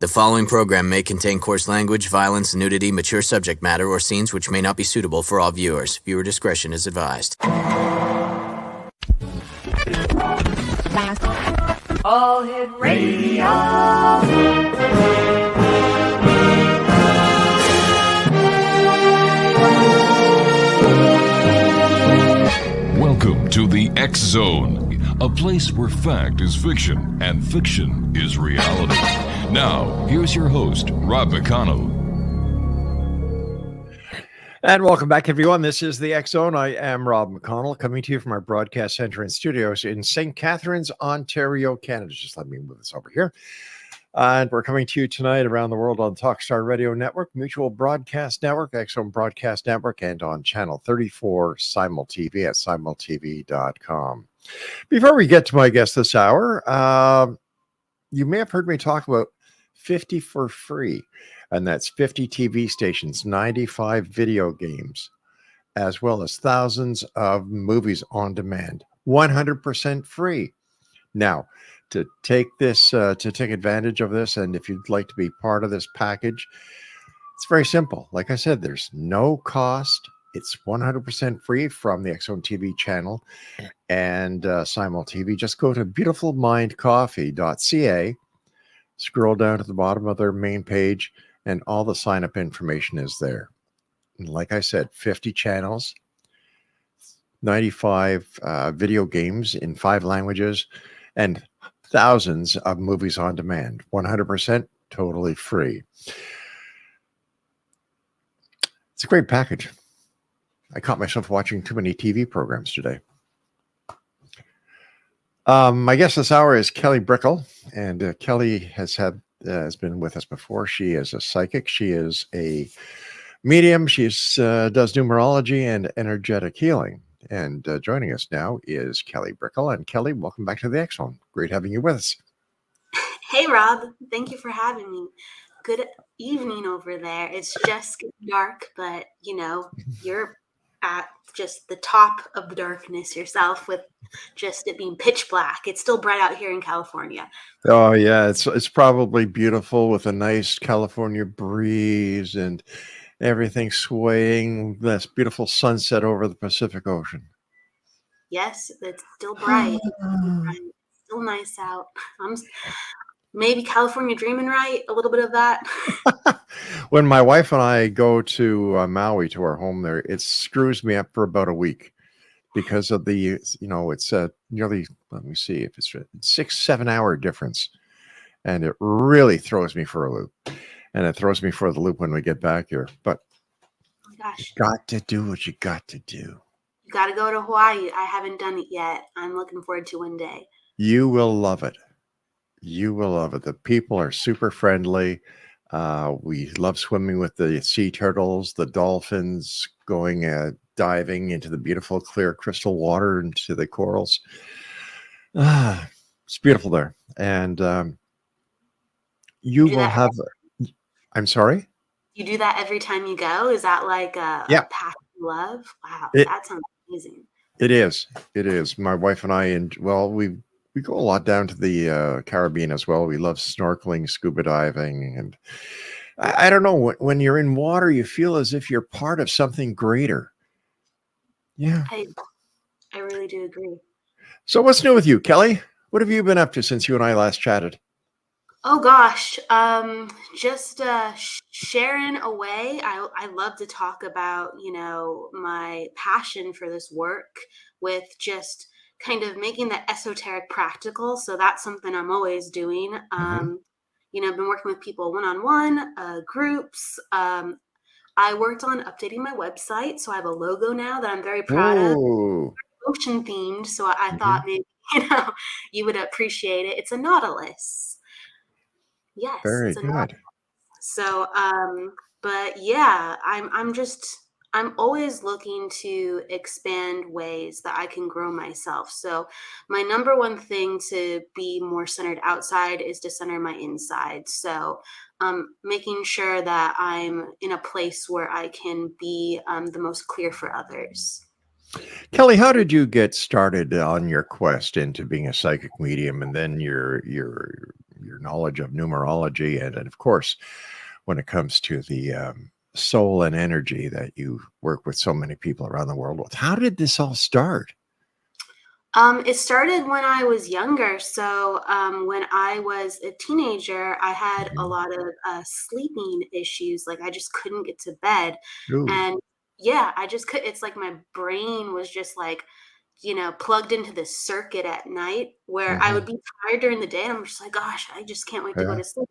The following program may contain coarse language, violence, nudity, mature subject matter, or scenes which may not be suitable for all viewers. Viewer discretion is advised. All Hit Radio. Welcome to the X Zone, a place where fact is fiction and fiction is reality. Now, here's your host, Rob McConnell. And welcome back, everyone. This is the X Zone. I am Rob McConnell, coming to you from our broadcast center and studios in St. Catharines, Ontario, Canada. Just let me move this over here. And we're coming to you tonight around the world on Talkstar Radio Network, Mutual Broadcast Network, X Zone Broadcast Network, and on Channel 34 Simul TV at simultv.com. Before we get to my guest this hour, you may have heard me talk about 50 for free. And that's 50 TV stations, 95 video games, as well as thousands of movies on demand, 100% free. Now, to take advantage of this, and if you'd like to be part of this package, it's very simple. Like I said, there's no cost. It's 100% free from the X Zone TV channel and Simul TV. Just go to beautifulmindcoffee.ca, scroll down to the bottom of their main page, and all the sign-up information is there. And like I said, 50 channels, 95 video games in 5 languages, and thousands of movies on demand. 100% totally free. It's a great package. I caught myself watching too many TV programs today. My guest this hour is Kelly Brickel, and Kelly has been with us before. She is a psychic. She is a medium. She does numerology and energetic healing. And joining us now is Kelly Brickel. And Kelly, welcome back to the X Zone. Great having you with us. Hey, Rob. Thank you for having me. Good evening over there. It's just getting dark, but, you're at just the top of the darkness yourself with just it being pitch black. It's still bright out here in California. Oh, yeah. It's probably beautiful with a nice California breeze and everything swaying. This beautiful sunset over the Pacific Ocean. Yes, it's still bright. It's still nice out. I'm maybe California dreaming, right? A little bit of that. When my wife and I go to Maui, to our home there, it screws me up for about a week because of the, it's nearly, let me see if it's 6-7 hour difference. And it really throws me for a loop. And it throws me for the loop when we get back here. But oh my gosh, you got to do what you got to do. You got to go to Hawaii. I haven't done it yet. I'm looking forward to one day. You will love it. You will love it. The people are super friendly. We love swimming with the sea turtles, the dolphins, going diving into the beautiful clear crystal water, into the corals. It's beautiful there. And you will have... I'm sorry? You do that every time you go? Is that like a passion love? Wow, that sounds amazing. It is. It is. My wife and I, we go a lot down to the Caribbean as well. We love snorkeling, scuba diving. And I don't know, when you're in water, you feel as if you're part of something greater. Yeah. I really do agree. So what's new with you, Kelly? What have you been up to since you and I last chatted? Oh gosh, just sharing away. I love to talk about, my passion for this work with just kind of making the esoteric practical. So that's something I'm always doing. I've been working with people one-on-one, groups. I worked on updating my website. So I have a logo now that I'm very proud of. Ocean themed. So I thought maybe, you would appreciate it. It's a nautilus. Yes. Very good. So, but yeah, I'm always looking to expand ways that I can grow myself. So my number one thing to be more centered outside is to center my inside. So, making sure that I'm in a place where I can be the most clear for others. Kelly, how did you get started on your quest into being a psychic medium and then your your knowledge of numerology, and of course, when it comes to the soul and energy that you work with so many people around the world with. How did this all start? It started when I was younger. So, when I was a teenager, I had a Mhm. lot of sleeping issues. Like, I just couldn't get to bed. Ooh. And yeah, I just could. It's like my brain was just like, plugged into this circuit at night where I would Mhm. be tired during the day. And I'm just like, gosh, I just can't wait to go Yeah. to sleep.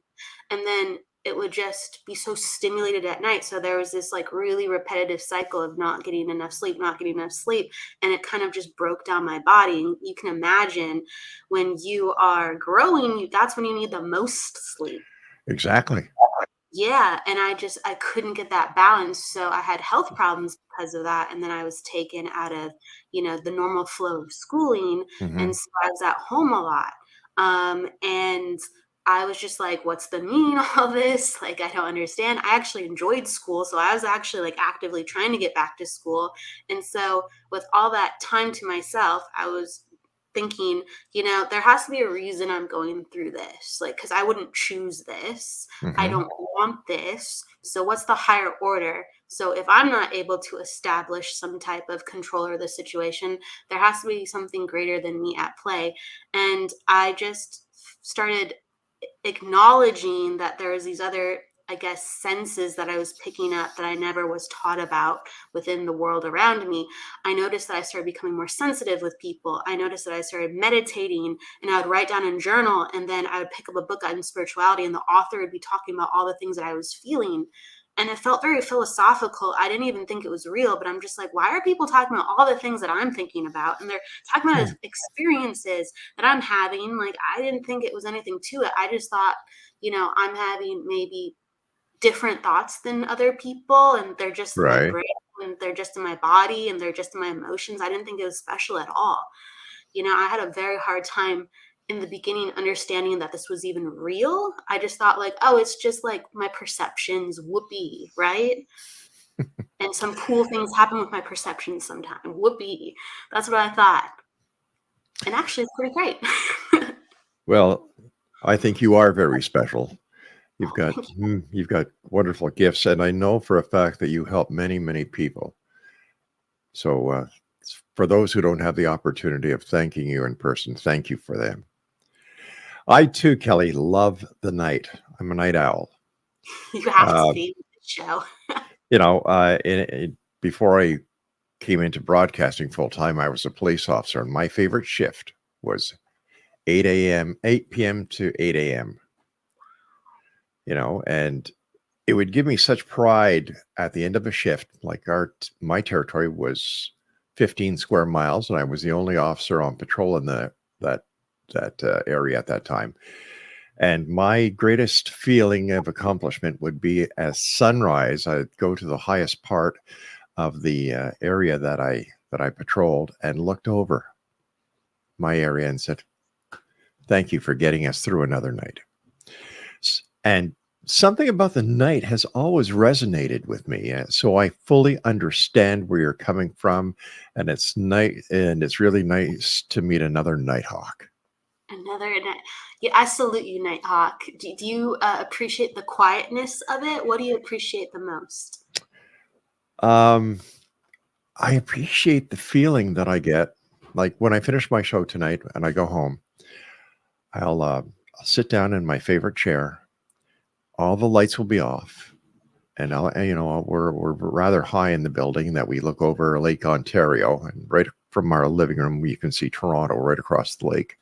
And then it would just be so stimulated at night. So there was this like really repetitive cycle of not getting enough sleep, not getting enough sleep. And it kind of just broke down my body. And you can imagine when you are growing, that's when you need the most sleep. Exactly. Yeah, and I couldn't get that balance, so I had health problems because of that, and then I was taken out of, the normal flow of schooling, and Mhm. so I was at home a lot. And I was just like, "What's the meaning of all this? Like, I don't understand." I actually enjoyed school, so I was actually like actively trying to get back to school. And so with all that time to myself, I was thinking, there has to be a reason I'm going through this. Like, because I wouldn't choose this. I Mhm. don't want this. So, what's the higher order? So, if I'm not able to establish some type of control over the situation, there has to be something greater than me at play. And I just started acknowledging that there was these other, I guess, senses that I was picking up that I never was taught about within the world around me. I noticed that I started becoming more sensitive with people. I noticed that I started meditating, and I would write down in journal, and then I would pick up a book on spirituality, and the author would be talking about all the things that I was feeling. And it felt very philosophical. I didn't even think it was real, but I'm just like, why are people talking about all the things that I'm thinking about? And they're talking about Hmm. experiences that I'm having. Like, I didn't think it was anything to it. I just thought, I'm having maybe different thoughts than other people, and they're just in my Right. brain, and they're just in my body, and they're just in my emotions. I didn't think it was special at all. I had a very hard time in the beginning understanding that this was even real. I just thought like, oh, it's just like my perceptions, whoopee, right? And some cool things happen with my perceptions sometime. Whoopee. That's what I thought. And actually, it's pretty great. Well, I think you are very special. You've Oh, got thank you. you've got wonderful gifts, and I know for a fact that you help many, many people. So, for those who don't have the opportunity of thanking you in person, thank you for them. I too, Kelly, love the night. I'm a night owl. You have to Uh, be with the show. before I came into broadcasting full time, I was a police officer, and my favorite shift was 8 p.m. to 8 a.m. And it would give me such pride at the end of a shift. Like my territory was 15 square miles, and I was the only officer on patrol in that area at that time. And my greatest feeling of accomplishment would be at sunrise. I'd go to the highest part of the area that I patrolled and looked over my area and said, "Thank you for getting us through another night." And something about the night has always resonated with me. So I fully understand where you're coming from, and it's really nice to meet another Nighthawk. Another night. Yeah, I salute you, Nighthawk. Do you appreciate the quietness of it? What do you appreciate the most? Um, I appreciate the feeling that I get. Like when I finish my show tonight and I go home, I'll sit down in my favorite chair. All the lights will be off, and we're rather high in the building that we look over Lake Ontario, and right from our living room you can see Toronto right across the lake.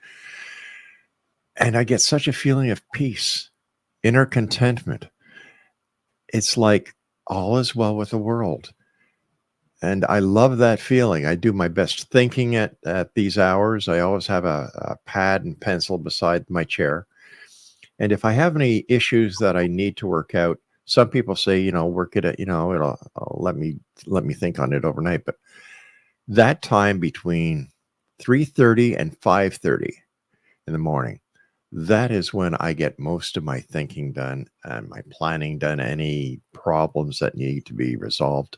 And I get such a feeling of peace, inner contentment. It's like all is well with the world. And I love that feeling. I do my best thinking at these hours. I always have a pad and pencil beside my chair. And if I have any issues that I need to work out, some people say, work it, it'll let me think on it overnight. But that time between 3:30 and 5:30 in the morning, that is when I get most of my thinking done and my planning done. Any problems that need to be resolved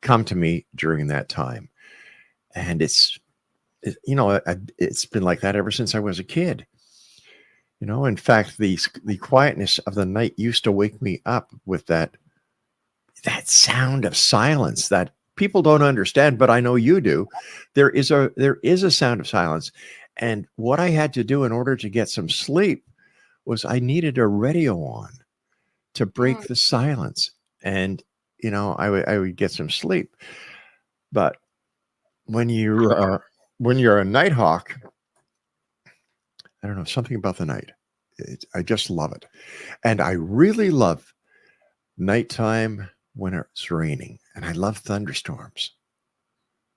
come to me during that time. And it's been like that ever since I was a kid. In fact, the quietness of the night used to wake me up with that sound of silence that people don't understand, but I know you do. There is a sound of silence. And what I had to do in order to get some sleep was I needed a radio on to break the silence. And, I would get some sleep. But when you're a nighthawk, I don't know, something about the night. I just love it. And I really love nighttime when it's raining. And I love thunderstorms.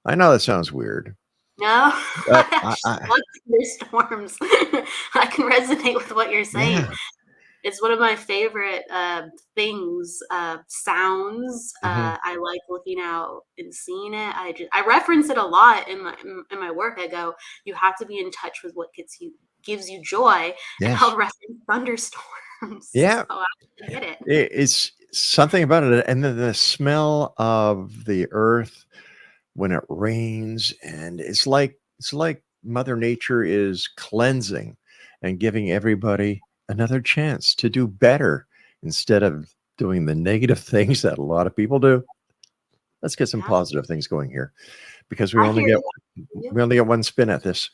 I know that sounds weird. No, But I love thunderstorms. I can resonate with what you're saying. Yeah. It's one of my favorite things, sounds. Mhm. I like looking out and seeing it. I reference it a lot in my work. I go, you have to be in touch with what gives you joy, and Yes. I'll reference thunderstorms. Yeah. So I get it. It's something about it. And then the smell of the earth when it rains, and it's like Mother Nature is cleansing and giving everybody another chance to do better instead of doing the negative things that a lot of people do. Let's get some Yeah, positive things going here because I hear you. we only get one spin at this.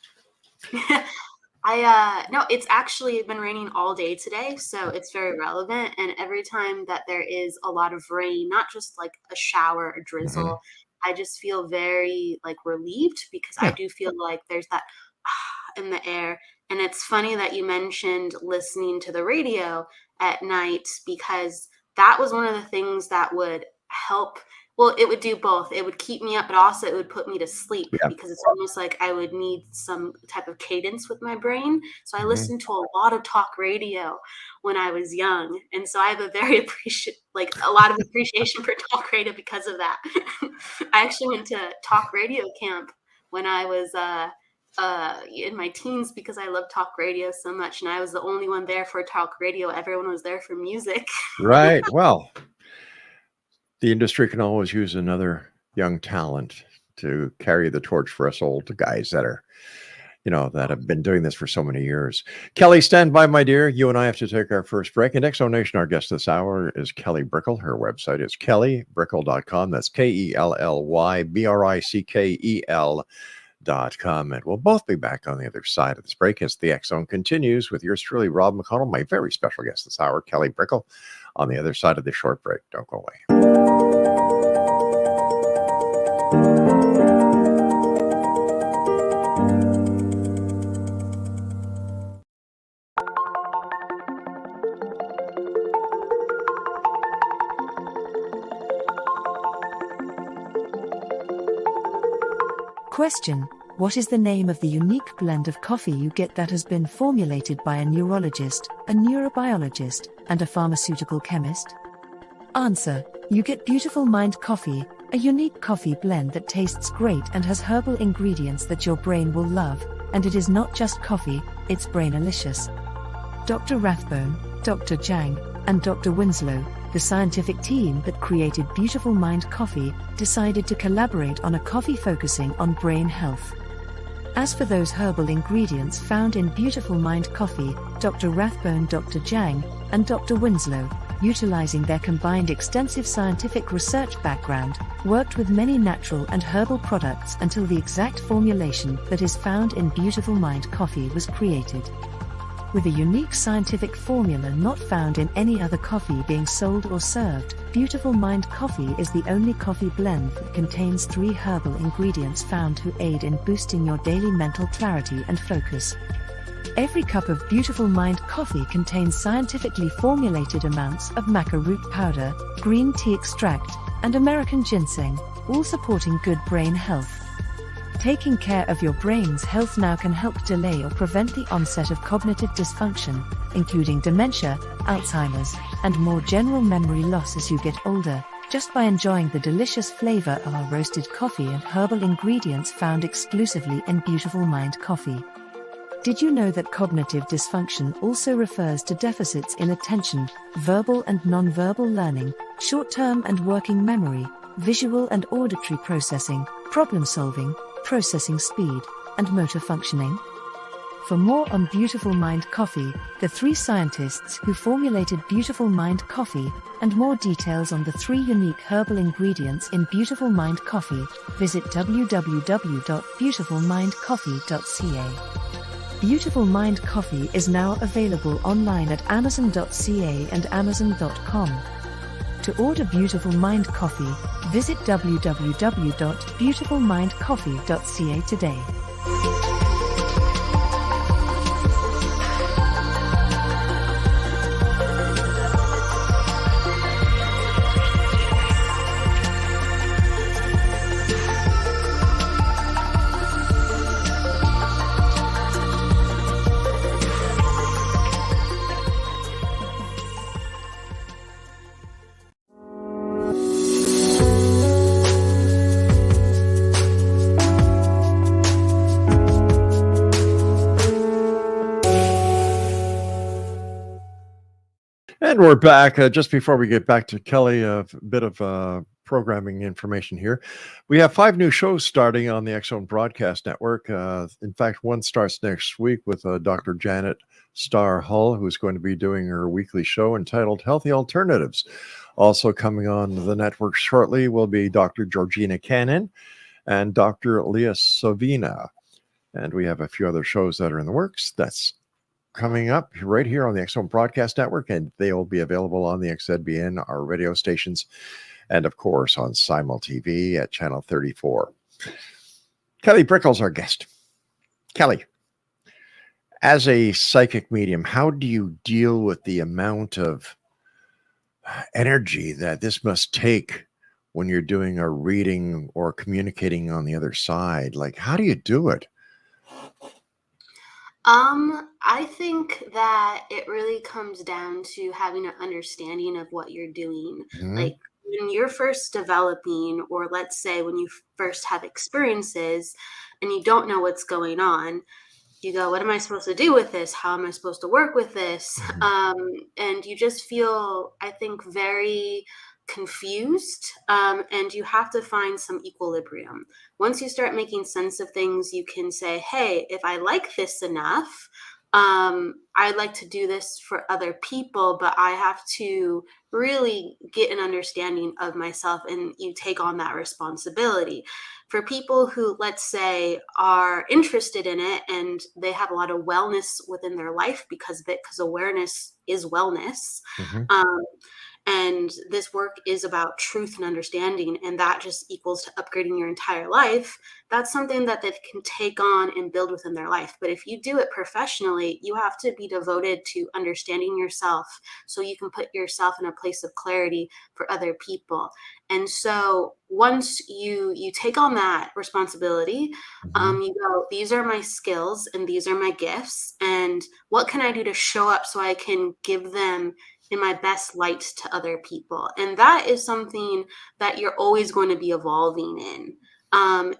No, it's actually been raining all day today, so it's very relevant. And every time that there is a lot of rain, not just like a shower or Mhm. drizzle, I just feel very like relieved because I Yeah. do feel like there's that in the air. And it's funny that you mentioned listening to the radio at night because that was one of the things that would help. Well, it would do both. It would keep me up, but also it would put me to sleep Yeah. because it's almost like I would need some type of cadence with my brain. So I Mhm. listened to a lot of talk radio when I was young, and so I have a very a lot of appreciation for talk radio because of that. I actually went to talk radio camp when I was in my teens because I loved talk radio so much, and I was the only one there for talk radio. Everyone was there for music. Right. Well, the industry can always use another young talent to carry the torch for us old guys that have been doing this for so many years. Kelly, stand by, my dear. You and I have to take our first break. And Exonation, our guest this hour is Kelly Brickel. Her website is kellybrickel.com. That's KELLYBRICKEL.com. And we'll both be back on the other side of this break as the X Zone continues with yours truly, Rob McConnell, my very special guest this hour, Kelly Brickel, on the other side of this short break. Don't go away. Question: what is the name of the unique blend of coffee you get that has been formulated by a neurologist, a neurobiologist, and a pharmaceutical chemist? Answer: you get Beautiful Mind Coffee, a unique coffee blend that tastes great and has herbal ingredients that your brain will love, and it is not just coffee, it's brainalicious. Dr. Rathbone, Dr. Jang, and Dr. Winslow, the scientific team that created Beautiful Mind Coffee, decided to collaborate on a coffee focusing on brain health. As for those herbal ingredients found in Beautiful Mind Coffee, Dr. Rathbone, Dr. Jang, and Dr. Winslow, utilizing their combined extensive scientific research background, worked with many natural and herbal products until the exact formulation that is found in Beautiful Mind Coffee was created. With a unique scientific formula not found in any other coffee being sold or served, Beautiful Mind Coffee is the only coffee blend that contains 3 herbal ingredients found to aid in boosting your daily mental clarity and focus. Every cup of Beautiful Mind Coffee contains scientifically formulated amounts of maca root powder, green tea extract, and American ginseng, all supporting good brain health. Taking care of your brain's health now can help delay or prevent the onset of cognitive dysfunction, including dementia, Alzheimer's, and more general memory loss as you get older, just by enjoying the delicious flavor of our roasted coffee and herbal ingredients found exclusively in Beautiful Mind Coffee. Did you know that cognitive dysfunction also refers to deficits in attention, verbal and non-verbal learning, short-term and working memory, visual and auditory processing, problem-solving, processing speed, and motor functioning? For more on Beautiful Mind Coffee, the 3 scientists who formulated Beautiful Mind Coffee, and more details on the 3 unique herbal ingredients in Beautiful Mind Coffee, visit www.beautifulmindcoffee.ca. Beautiful Mind Coffee is now available online at amazon.ca and amazon.com. To order Beautiful Mind Coffee, visit www.beautifulmindcoffee.ca today. And we're back. Just before we get back to Kelly, a bit of programming information here. We have 5 new shows starting on the Xzone Broadcast Network. In fact, one starts next week with Dr. Janet Starr Hull, who's going to be doing her weekly show entitled Healthy Alternatives. Also coming on the network shortly will be Dr. Georgina Cannon and Dr. Leah Savina. And we have a few other shows that are in the works. That's coming up right here on the Xzone Broadcast Network, and they will be available on the XZBN, our radio stations, and of course on Simul TV at channel 34. Kelly Brickel's our guest. Kelly, as a psychic medium, how do you deal with the amount of energy that this must take when you're doing a reading or communicating on the other side? Like, how do you do it? I think that it really comes down to having an understanding of what you're doing. Mhm. Like when you're first developing, or let's say when you first have experiences and you don't know what's going on, you go, what am I supposed to do with this? How am I supposed to work with this? And you just feel, I think, very confused. And you have to find some equilibrium. Once you start making sense of things, you can say, hey, if I like this enough, I'd like to do this for other people, but I have to really get an understanding of myself, and you take on that responsibility. For people who, let's say, are interested in it and they have a lot of wellness within their life because of it, because awareness is wellness. Mhm. And this work is about truth and understanding, and that just equals to upgrading your entire life. That's something that they can take on and build within their life. But if you do it professionally, you have to be devoted to understanding yourself so you can put yourself in a place of clarity for other people. And so once you take on that responsibility, Mhm. you go, these are my skills and these are my gifts, and what can I do to show up so I can give them in my best light to other people? And that is something that you're always going to be evolving in.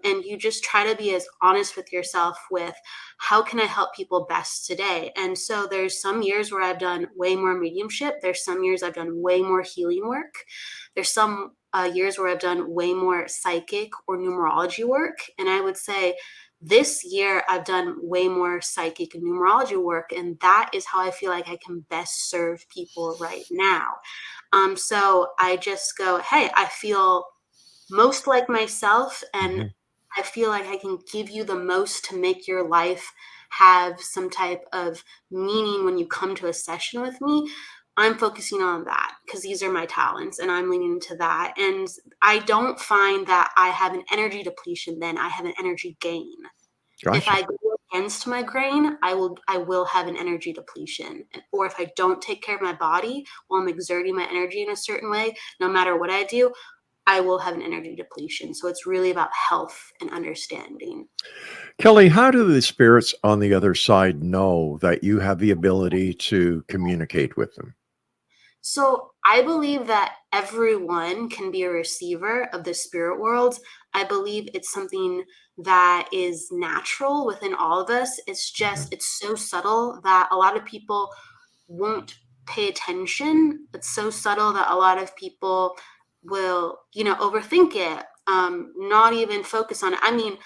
And you just try to be as honest with yourself with, how can I help people best today? And so there's some years where I've done way more mediumship. There's some years I've done way more healing work. There's some years where I've done way more psychic or numerology work. And I would say this year I've done way more psychic and numerology work, and that is how I feel like I can best serve people right now. So I just go, hey, I feel most like myself, and Mhm. I feel like I can give you the most to make your life have some type of meaning when you come to a session with me. I'm focusing on that because these are my talents and I'm leaning into that. And I don't find that I have an energy depletion, then I have an energy gain. If Gotcha. I go against my grain, I will have an energy depletion. Or if I don't take care of my body while I'm exerting my energy in a certain way, no matter what I do, I will have an energy depletion. So it's really about health and understanding. Kelly, how do the spirits on the other side know that you have the ability to communicate with them? So I believe that everyone can be a receiver of the spirit world. I believe it's something that is natural within all of us. It's just, Mhm. it's so subtle that a lot of people won't pay attention. It's so subtle that a lot of people will, overthink it, not even focus on it. I mean,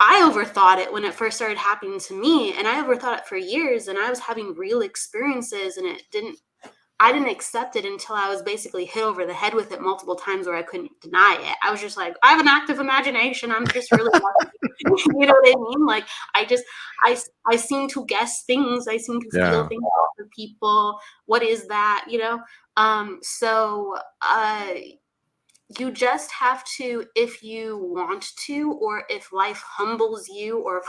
I overthought it when it first started happening to me, and I overthought it for years, and I was having real experiences, and I didn't accept it until I was basically hit over the head with it multiple times where I couldn't deny it. I was just like, I have an active imagination. I'm just really lucky. You know what I mean? Like, I seem to guess things. I seem to feel Yeah. things for people. What is that? You know? So you just have to, if you want to, or if life humbles you, or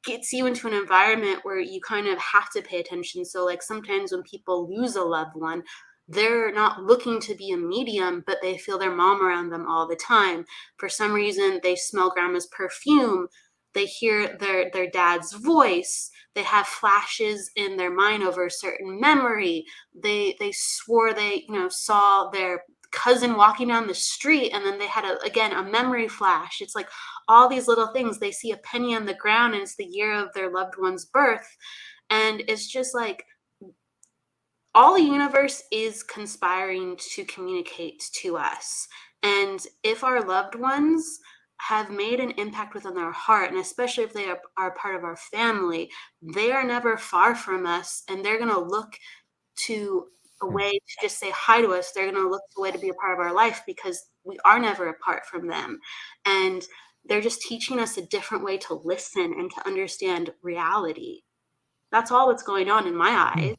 gets you into an environment where you kind of have to pay attention. So like sometimes when people lose a loved one, they're not looking to be a medium, but they feel their mom around them all the time. For some reason, they smell grandma's perfume. They hear their dad's voice. They have flashes in their mind over a certain memory. They swore they saw their cousin walking down the street, and then they had a memory flash. It's like all these little things. They see a penny on the ground, and it's the year of their loved one's birth, and it's just like all the universe is conspiring to communicate to us. And if our loved ones have made an impact within our heart, and especially if they are part of our family, they are never far from us, and they're going to look to a way to just say hi to us. They're going to look to a way to be a part of our life because we are never apart from them. And they're just teaching us a different way to listen and to understand reality. That's all that's going on in my eyes.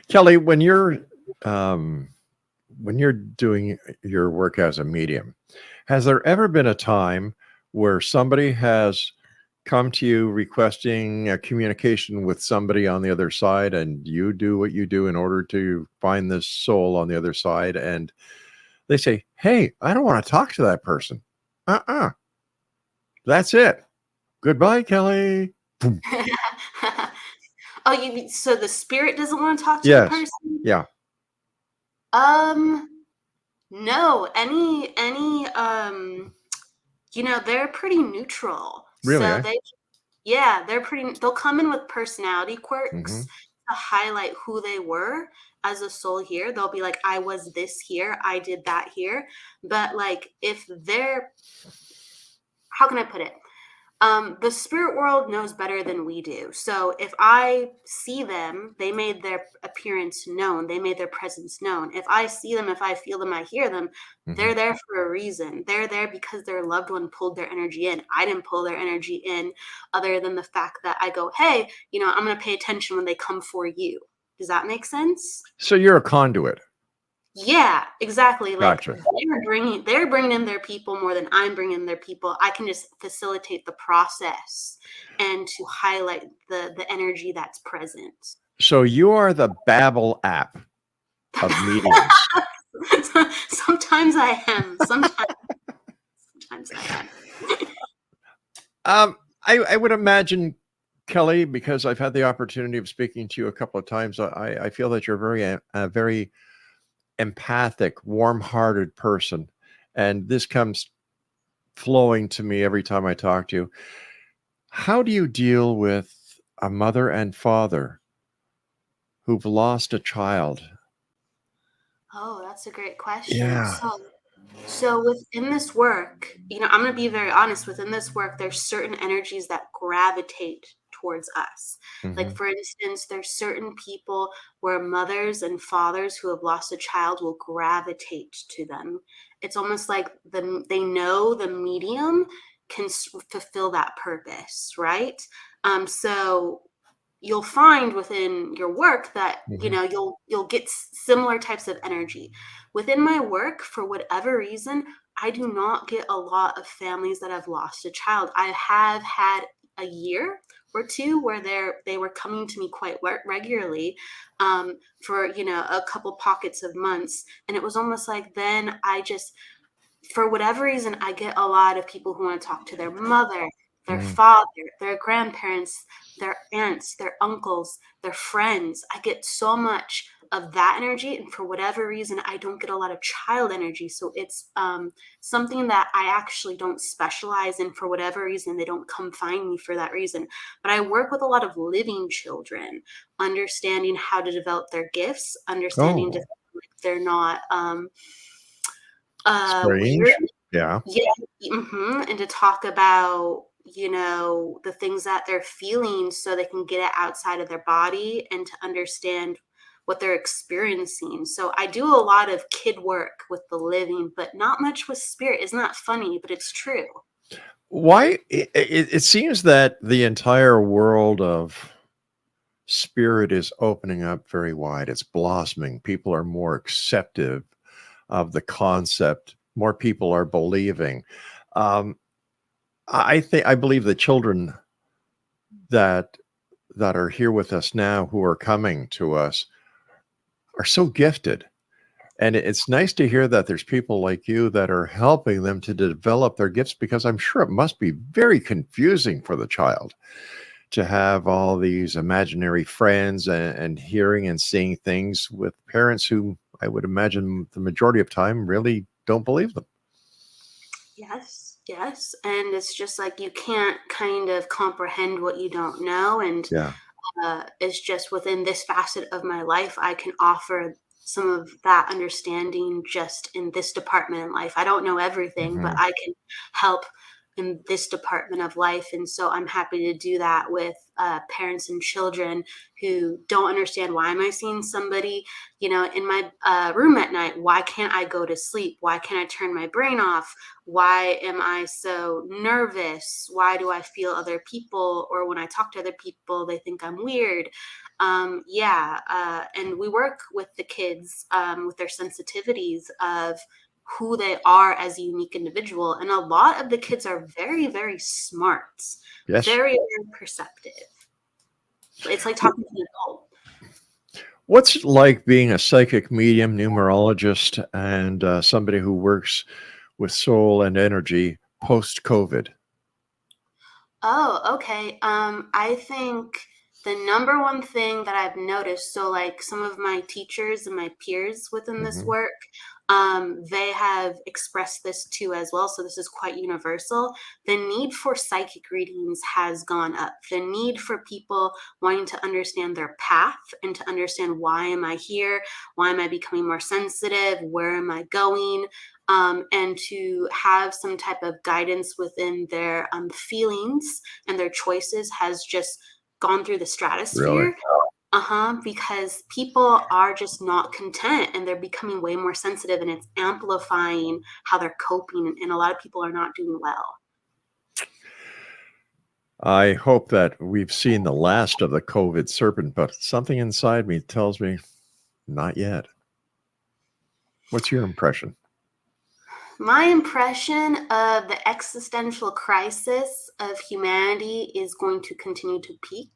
Kelly, when you're doing your work as a medium, has there ever been a time where somebody has come to you requesting a communication with somebody on the other side, and you do what you do in order to find this soul on the other side, and they say, hey, I don't want to talk to that person. That's it. Goodbye, Kelly. Oh, so the spirit doesn't want to talk to Yes. the person? Yeah. No, they're pretty neutral. Really, So eh? they'll come in with personality quirks Mhm. to highlight who they were as a soul here. They'll be like, I was this here, I did that here. But like how can I put it? The spirit world knows better than we do. So if I see them, they made their appearance known. They made their presence known. If I see them, if I feel them, I hear them, they're there for a reason. They're there because their loved one pulled their energy in. I didn't pull their energy in other than the fact that I go, hey, I'm going to pay attention when they come for you. Does that make sense? So you're a conduit. Yeah, exactly. Like Gotcha. they're bringing in their people more than I'm bringing in their people. I can just facilitate the process and to highlight the energy that's present. So you are the Babel app of mediums. Sometimes I am. Sometimes I am. I would imagine, Kelly, because I've had the opportunity of speaking to you a couple of times, I feel that you're a very empathic, warm-hearted person, and this comes flowing to me every time I talk to you. How do you deal with a mother and father who've lost a child? Oh, that's a great question. Yeah. So within this work, I'm going to be very honest. Within this work, there's certain energies that gravitate towards us. Like, for instance, there's certain people where mothers and fathers who have lost a child will gravitate to them. It's almost like they know the medium can fulfill that purpose, right? So you'll find within your work that you'll get similar types of energy. Within my work, for whatever reason, I do not get a lot of families that have lost a child. I have had a year or two where they were coming to me quite regularly for a couple pockets of months, and it was almost like then I just, for whatever reason, I get a lot of people who want to talk to their mother, their father, their grandparents, their aunts, their uncles, their friends. I get so much of that energy, and for whatever reason, I don't get a lot of child energy. So it's something that I actually don't specialize in. For whatever reason, they don't come find me for that reason. But I work with a lot of living children, understanding how to develop their gifts, understanding they're not Strange. weird. Yeah. Yeah, and to talk about, the things that they're feeling so they can get it outside of their body and to understand what they're experiencing. So I do a lot of kid work with the living, but not much with spirit. Isn't that funny? But it's true. Why it seems that the entire world of spirit is opening up very wide. It's blossoming. People are more acceptive of the concept. More people are believing. Um, I believe the children that are here with us now, who are coming to us, are so gifted. And it's nice to hear that there's people like you that are helping them to develop their gifts, because I'm sure it must be very confusing for the child to have all these imaginary friends and hearing and seeing things with parents who I would imagine the majority of time really don't believe them. Yes, yes. And it's just like you can't kind of comprehend what you don't know. And Yeah. it's just within this facet of my life, I can offer some of that understanding just in this department in life. I don't know everything, but Mhm. I can help in this department of life. And so I'm happy to do that with parents and children who don't understand, why am I seeing somebody, in my room at night? Why can't I go to sleep? Why can't I turn my brain off? Why am I so nervous? Why do I feel other people, or when I talk to other people, they think I'm weird? And we work with the kids with their sensitivities of who they are as a unique individual. And a lot of the kids are very, very smart, Yes. very, very perceptive. It's like talking to an adult. What's it like being a psychic medium, numerologist, and somebody who works with soul and energy post COVID? Oh, okay. I think the number one thing that I've noticed, so like some of my teachers and my peers within this Hmm. work, they have expressed this too as well. So this is quite universal. The need for psychic readings has gone up. The need for people wanting to understand their path and to understand, why am I here? Why am I becoming more sensitive? Where am I going? And to have some type of guidance within their feelings and their choices has just gone through the Really? stratosphere. Because people are just not content, and they're becoming way more sensitive, and it's amplifying how they're coping. And a lot of people are not doing well. I hope that we've seen the last of the COVID serpent, but something inside me tells me not yet. What's your impression? My impression of the existential crisis of humanity is going to continue to peak.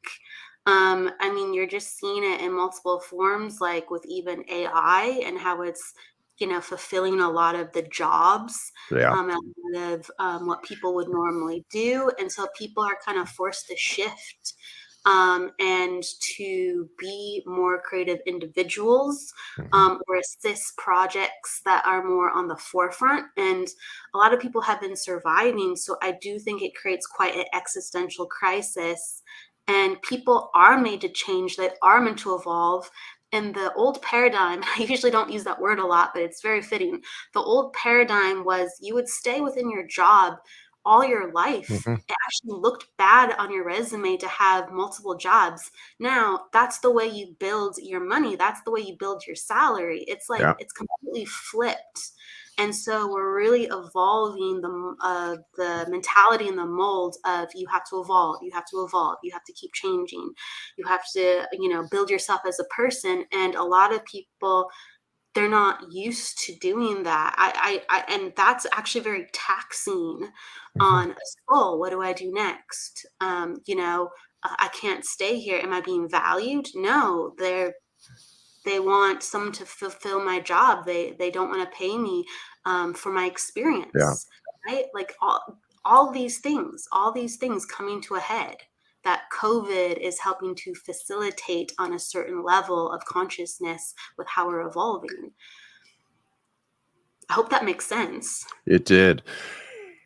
I mean, you're just seeing it in multiple forms, like with even AI and how it's, fulfilling a lot of the jobs, Yeah. and a lot of what people would normally do. And so people are kind of forced to shift and to be more creative individuals, Hmm. or assist projects that are more on the forefront. And a lot of people have been surviving. So I do think it creates quite an existential crisis. And people are made to change, they are meant to evolve. And the old paradigm, I usually don't use that word a lot, but it's very fitting. The old paradigm was you would stay within your job all your life. Hmm. It actually looked bad on your resume to have multiple jobs. Now, that's the way you build your money. That's the way you build your salary. It's like Yeah. it's completely flipped. And so we're really evolving the mentality and the mold of, you have to evolve, you have to evolve, you have to keep changing, you have to, build yourself as a person. And a lot of people, they're not used to doing that. And that's actually very taxing Hmm. on a soul. What do I do next? I can't stay here. Am I being valued? No, they want someone to fulfill my job. They don't want to pay me for my Yeah. experience, right? Like all these things coming to a head, that COVID is helping to facilitate on a certain level of consciousness with how we're evolving. I hope that makes sense. It did.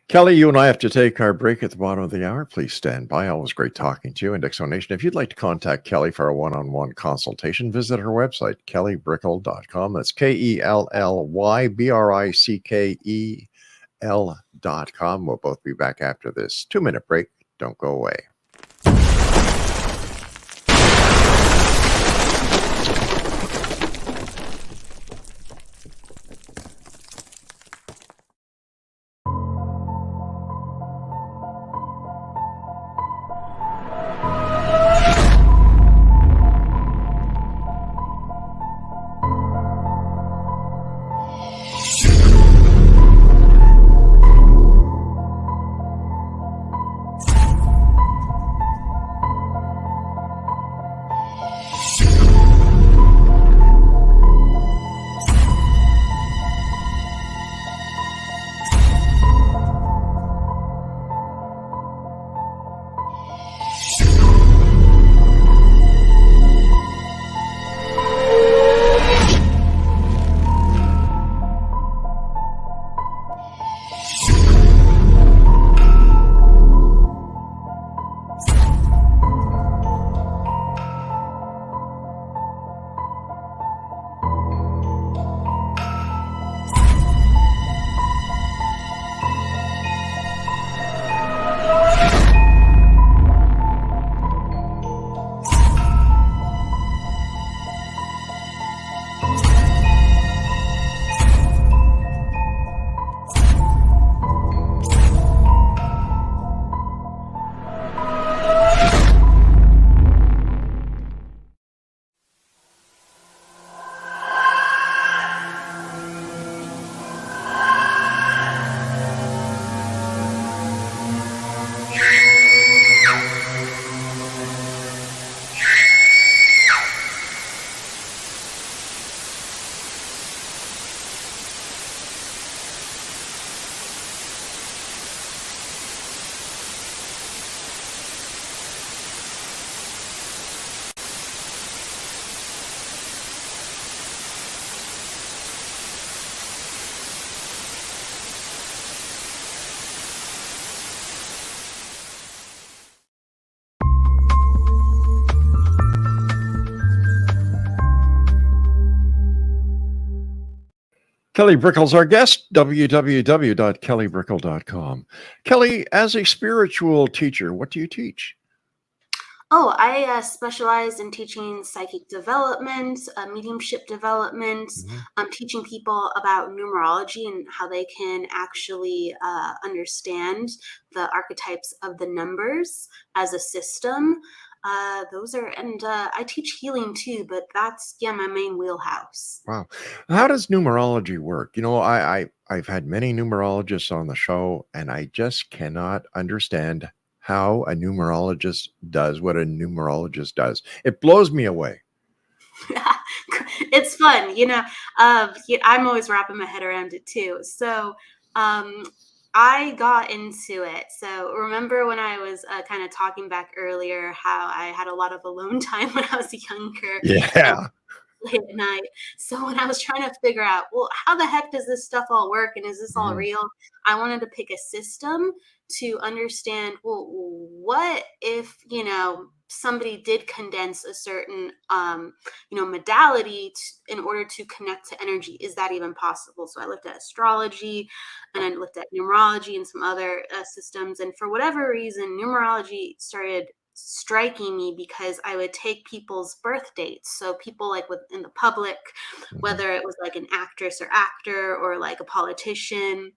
Kelly, you and I have to take our break at the bottom of the hour. Please stand by. Always great talking to you. And Nation, if you'd like to contact Kelly for a one-on-one consultation, visit her website, kellybrickel.com. That's KELLYBRICKEL. McConnell.com. We'll both be back after this 2-minute break. Don't go away. Kelly Brickel's our guest, www.kellybrickel.com. Kelly, as a spiritual teacher, what do you teach? Oh, I specialize in teaching psychic development, mediumship development, teaching people about numerology and how they can actually understand the archetypes of the numbers as a system. I teach healing too, but that's my main wheelhouse. Wow. How does numerology work? I've had many numerologists on the show, and I just cannot understand how a numerologist does what a numerologist does. It blows me away. It's fun, I'm always wrapping my head around it too. So I got into it. So remember when I was kind of talking back earlier how I had a lot of alone time when I was younger. Yeah. Late at night. So when I was trying to figure out, well, how the heck does this stuff all work and is this all real? I wanted to pick a system to understand, well, what if, somebody did condense a certain, modality in order to connect to energy? Is that even possible? So I looked at astrology and I looked at numerology and some other systems. And for whatever reason, numerology started striking me because I would take people's birth dates. So people like in the public, whether it was like an actress or actor or like a politician,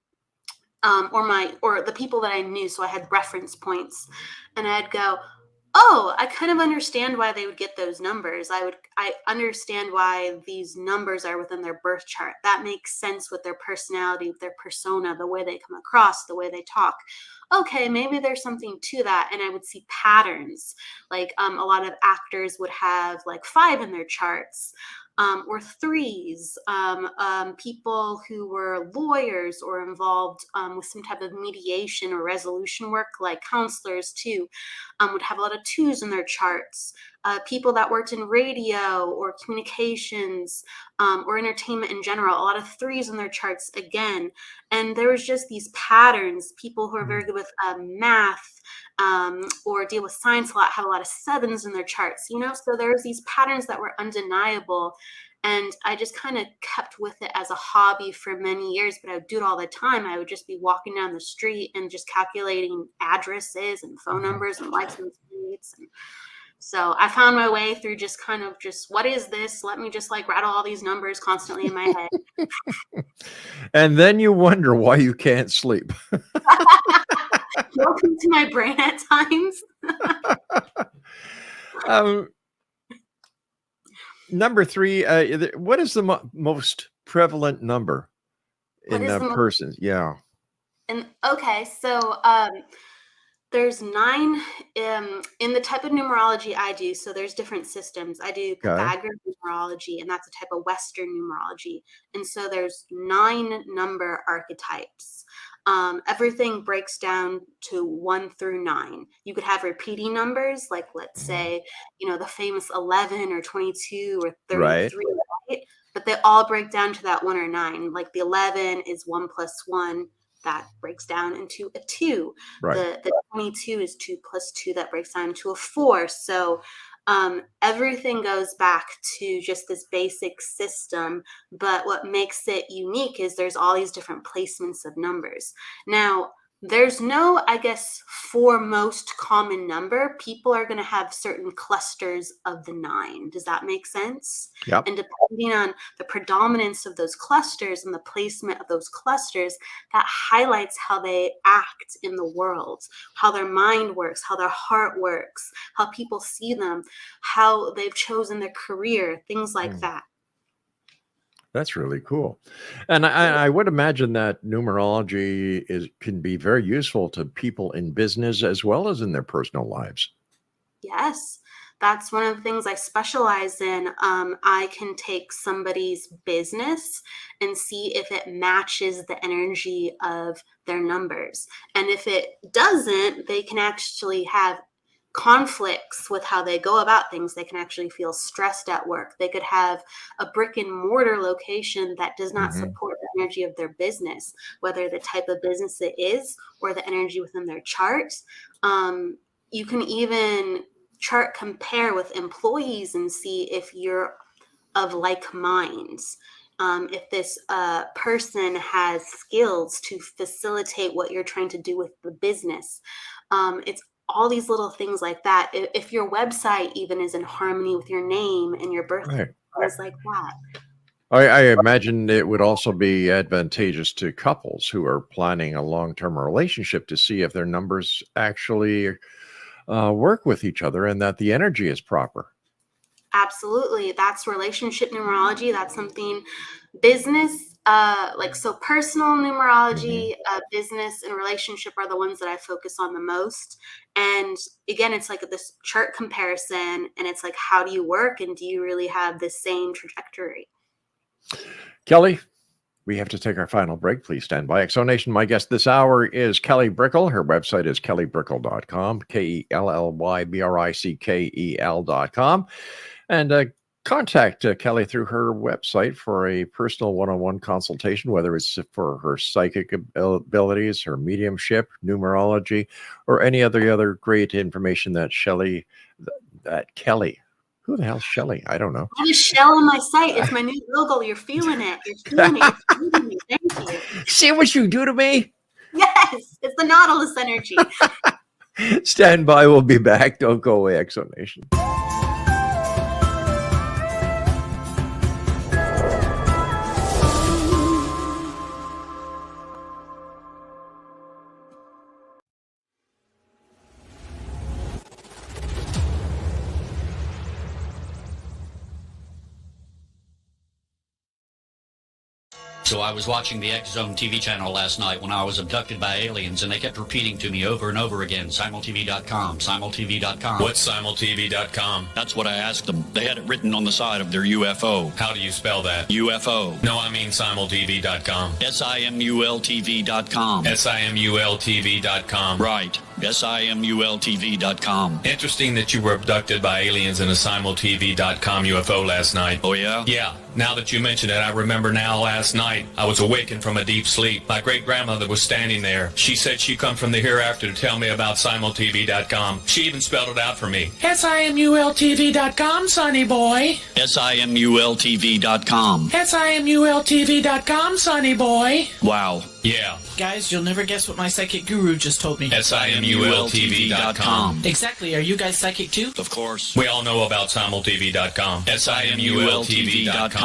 or the people that I knew. So I had reference points and I'd go, oh, I kind of understand why they would get those numbers. I understand why these numbers are within their birth chart. That makes sense with their personality, with their persona, the way they come across, the way they talk. Okay, maybe there's something to that. And I would see patterns. Like a lot of actors would have like 5 in their charts. Or 3s, people who were lawyers or involved with some type of mediation or resolution work, like counselors too, would have a lot of 2s in their charts. People that worked in radio or communications or entertainment in general, a lot of 3s in their charts again. And there was just these patterns. People who are very good with math, or deal with science a lot have a lot of 7s in their charts, so there's these patterns that were undeniable. And I just kind of kept with it as a hobby for many years, but I would do it all the time. I would just be walking down the street and just calculating addresses and phone numbers and license plates. And so I found my way through just what is this? Let me just rattle all these numbers constantly in my head. And then you wonder why you can't sleep. Welcome to my brain at times. Number 3, what is the most prevalent number in persons? Yeah. And okay, so there's 9 in the type of numerology I do. So there's different systems. I do Pythagorean numerology, and that's a type of Western numerology. And so there's 9 number archetypes. Everything breaks down to 1 through 9. You could have repeating numbers, like let's say, the famous 11 or 22 or 33, right? But they all break down to that 1 or 9. Like the 11 is 1 plus 1. That breaks down into a 2. Right. The 22 is 2 plus 2. That breaks down into a 4. So everything goes back to just this basic system. But what makes it unique is there's all these different placements of numbers. Now, there's no, I guess, most common number. People are going to have certain clusters of the 9. Does that make sense? Yep. And depending on the predominance of those clusters and the placement of those clusters, that highlights how they act in the world, how their mind works, how their heart works, how people see them, how they've chosen their career, things like that. That's really cool. And I would imagine that numerology can be very useful to people in business as well as in their personal lives. Yes, that's one of the things I specialize in. I can take somebody's business and see if it matches the energy of their numbers. And if it doesn't, they can actually have conflicts with how they go about things. They can actually feel stressed at work. They could have a brick and mortar location that does not support the energy of their business, whether the type of business it is or the energy within their chart. You can even chart compare with employees and see if you're of like minds. If this person has skills to facilitate what you're trying to do with the business. It's all these little things like that. If your website even is in harmony with your name and your birthday, things like that. I imagine it would also be advantageous to couples who are planning a long-term relationship to see if their numbers actually work with each other and that the energy is proper. Absolutely. That's relationship numerology. That's something business, so personal numerology, business and relationship are the ones that I focus on the most. And again, it's like this chart comparison, and it's like, how do you work? And do you really have the same trajectory? Kelly, we have to take our final break. Please stand by. Exonation, my guest this hour is Kelly Brickel. Her website is kellybrickel.com, KELLYBRICKEL.com. And contact Kelly through her website for a personal one-on-one consultation, whether it's for her psychic abilities, her mediumship, numerology, or any other great information that Kelly. Who the hell's Shelly? I don't know. I have a shell on my site. It's my new logo. You're feeling it. You're feeling it. You're feeling me. Thank you. See what you do to me? Yes. It's the Nautilus energy. Stand by. We'll be back. Don't go away, Exonation. So I was watching the X-Zone TV channel last night when I was abducted by aliens, and they kept repeating to me over and over again, simultv.com, simultv.com. What's simultv.com? That's what I asked them. They had it written on the side of their UFO. How do you spell that? UFO. No, I mean simultv.com. simultv.com. simultv.com. Right. SIMULTV.com. Interesting that you were abducted by aliens in a SimulTV.com UFO last night. Oh, yeah? Yeah. Now that you mention it, I remember now last night I was awakened from a deep sleep. My great-grandmother was standing there. She said she'd come from the hereafter to tell me about SimulTV.com. She even spelled it out for me. SIMULTV.com, sonny boy. SIMULTV.com. SIMULTV.com, sonny boy. Wow. Yeah. Guys, you'll never guess what my psychic guru just told me. SIMULTV.com. Exactly. Are you guys psychic too? Of course. We all know about SimulTV.com. SIMULTV.com.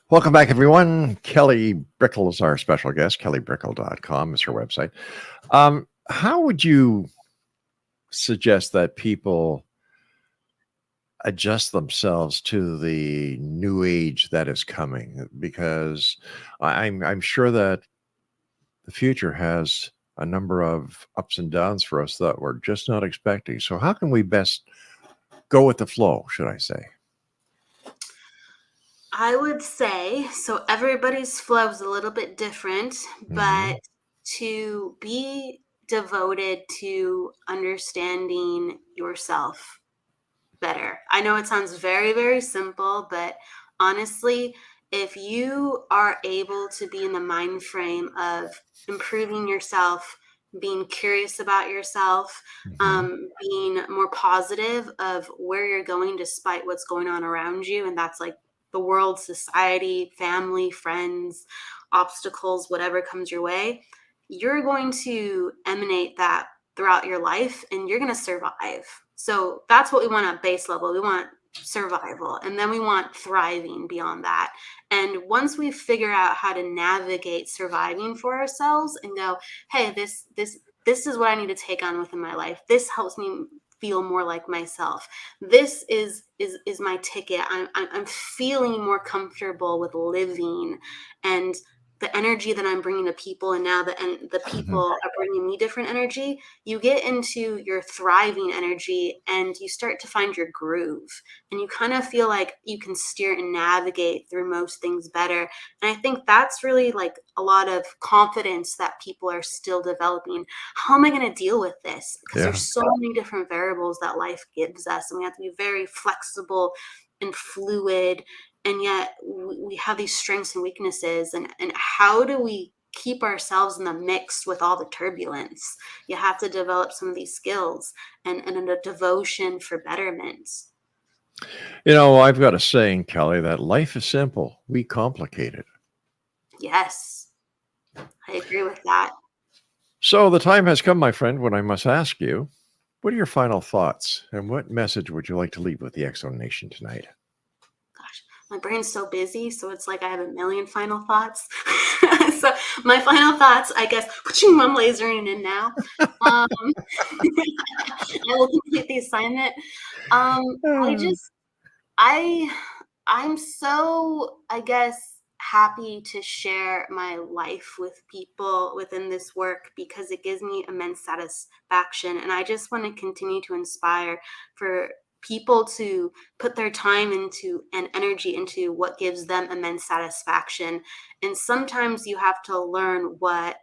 Welcome back, everyone. Kelly Brickel is our special guest. KellyBrickel.com is her website. How would you suggest that people adjust themselves to the new age that is coming? Because I'm sure that the future has a number of ups and downs for us that we're just not expecting. So how can we best go with the flow, should I say? I would say, so everybody's flow is a little bit different, but to be devoted to understanding yourself better. I know it sounds very, very simple, but honestly, if you are able to be in the mind frame of improving yourself, being curious about yourself, being more positive of where you're going despite what's going on around you, and that's like the world, society, family, friends, obstacles, whatever comes your way, you're going to emanate that throughout your life and you're going to survive. So that's what we want at base level. We want survival, and then we want thriving beyond that. And once we figure out how to navigate surviving for ourselves and go, hey, this is what I need to take on within my life. This helps me feel more like myself. This is my ticket. I'm feeling more comfortable with living, and the energy that I'm bringing to people, and now the people are bringing me different energy. You get into your thriving energy and you start to find your groove, and you kind of feel like you can steer and navigate through most things better. And I think that's really like a lot of confidence that people are still developing. How am I going to deal with this? Because there's so many different variables that life gives us, and we have to be very flexible and fluid. And yet we have these strengths and weaknesses, and how do we keep ourselves in the mix with all the turbulence? You have to develop some of these skills and a devotion for betterment. You know, I've got a saying, Kelly, that life is simple. We complicate it. Yes, I agree with that. So the time has come, my friend, when I must ask you, what are your final thoughts and what message would you like to leave with the X-Zone Nation tonight? My brain's so busy, so it's like I have a million final thoughts. So my final thoughts, I guess, I'm lasering in now. I will complete the assignment. I'm so, I guess, happy to share my life with people within this work because it gives me immense satisfaction. And I just want to continue to inspire for people to put their time into and energy into what gives them immense satisfaction. And sometimes you have to learn what,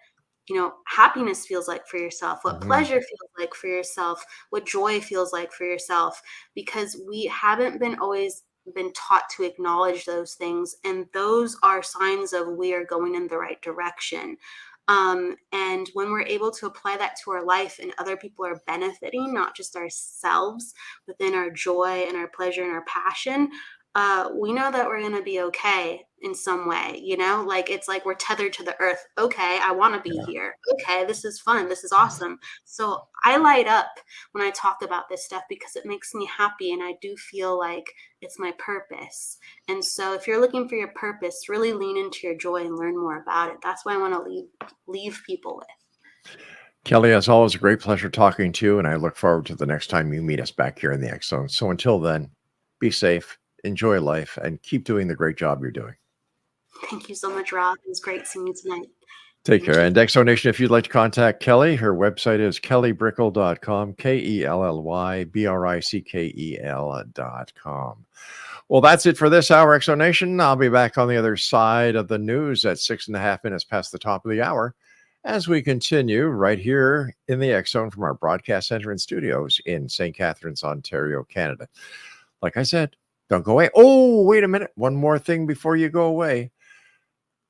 happiness feels like for yourself, what pleasure feels like for yourself, what joy feels like for yourself, because we haven't always been taught to acknowledge those things. And those are signs of we are going in the right direction. And when we're able to apply that to our life and other people are benefiting, not just ourselves within our joy and our pleasure and our passion, we know that we're going to be okay in some way, like it's like we're tethered to the earth. Okay, I want to be here. Okay, this is fun. This is awesome. So I light up when I talk about this stuff because it makes me happy, and I do feel like it's my purpose. And so if you're looking for your purpose, really lean into your joy and learn more about it. That's what I want to leave people with. Kelly, as always, a great pleasure talking to you, and I look forward to the next time you meet us back here in the X-Zone. So until then, be safe, enjoy life, and keep doing the great job you're doing. Thank you so much, Rob. It was great seeing you tonight. Take care. And Exonation, if you'd like to contact Kelly, her website is kellybrickel.com, KELLYBRICKEL.com. Well, that's it for this hour, Exonation. I'll be back on the other side of the news at 6.5 minutes past the top of the hour as we continue right here in the X Zone from our broadcast center and studios in St. Catharines, Ontario, Canada. Like I said, don't go away. Oh, wait a minute. One more thing before you go away.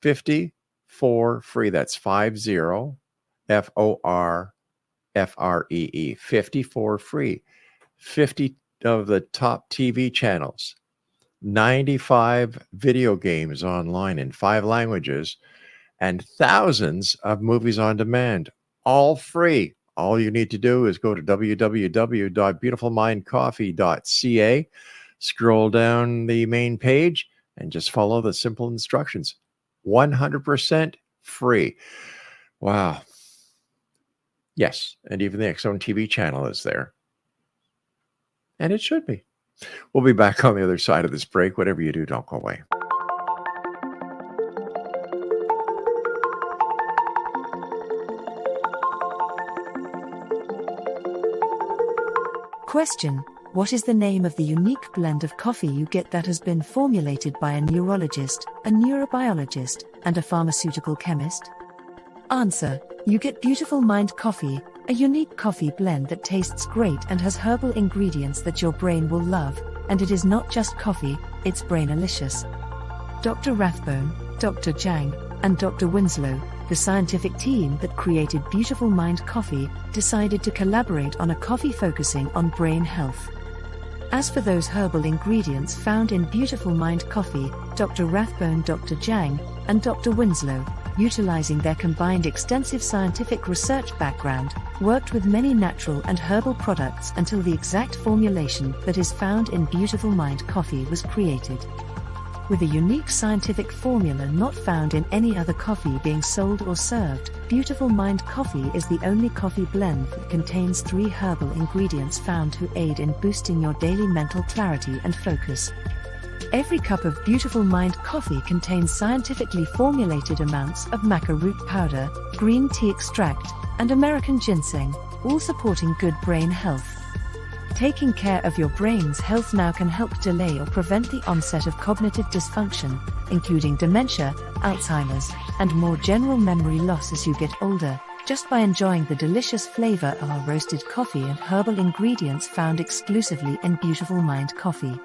50 for free. That's 50 FORFREE. 50 for free. 50 of the top TV channels. 95 video games online in 5 languages, and thousands of movies on demand, all free. All you need to do is go to www.beautifulmindcoffee.ca, scroll down the main page, and just follow the simple instructions. 100% free. Wow. Yes, and even the X Zone TV channel is there. And it should be. We'll be back on the other side of this break. Whatever you do, don't go away. Question: what is the name of the unique blend of coffee you get that has been formulated by a neurologist, a neurobiologist, and a pharmaceutical chemist? Answer: you get Beautiful Mind Coffee, a unique coffee blend that tastes great and has herbal ingredients that your brain will love, and it is not just coffee, it's brainalicious. Dr. Rathbone, Dr. Jang, and Dr. Winslow, the scientific team that created Beautiful Mind Coffee, decided to collaborate on a coffee focusing on brain health. As for those herbal ingredients found in Beautiful Mind Coffee, Dr. Rathbone, Dr. Jang, and Dr. Winslow, utilizing their combined extensive scientific research background, worked with many natural and herbal products until the exact formulation that is found in Beautiful Mind Coffee was created. With a unique scientific formula not found in any other coffee being sold or served, Beautiful Mind Coffee is the only coffee blend that contains 3 herbal ingredients found to aid in boosting your daily mental clarity and focus. Every cup of Beautiful Mind Coffee contains scientifically formulated amounts of maca root powder, green tea extract, and American ginseng, all supporting good brain health. Taking care of your brain's health now can help delay or prevent the onset of cognitive dysfunction, including dementia, Alzheimer's, and more general memory loss as you get older, just by enjoying the delicious flavor of our roasted coffee and herbal ingredients found exclusively in Beautiful Mind Coffee.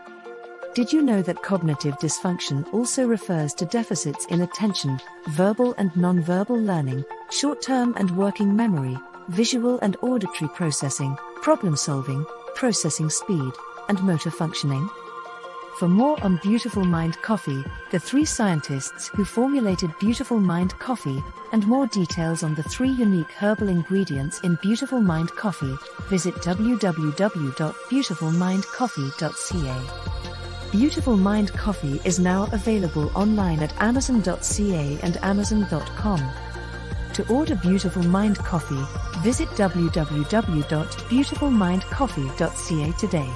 Did you know that cognitive dysfunction also refers to deficits in attention, verbal and non-verbal learning, short-term and working memory, visual and auditory processing, problem-solving, processing speed, and motor functioning? For more on Beautiful Mind Coffee, the 3 scientists who formulated Beautiful Mind Coffee, and more details on the 3 unique herbal ingredients in Beautiful Mind Coffee, visit www.beautifulmindcoffee.ca. Beautiful Mind Coffee is now available online at amazon.ca and amazon.com. To order Beautiful Mind Coffee, visit www.beautifulmindcoffee.ca today.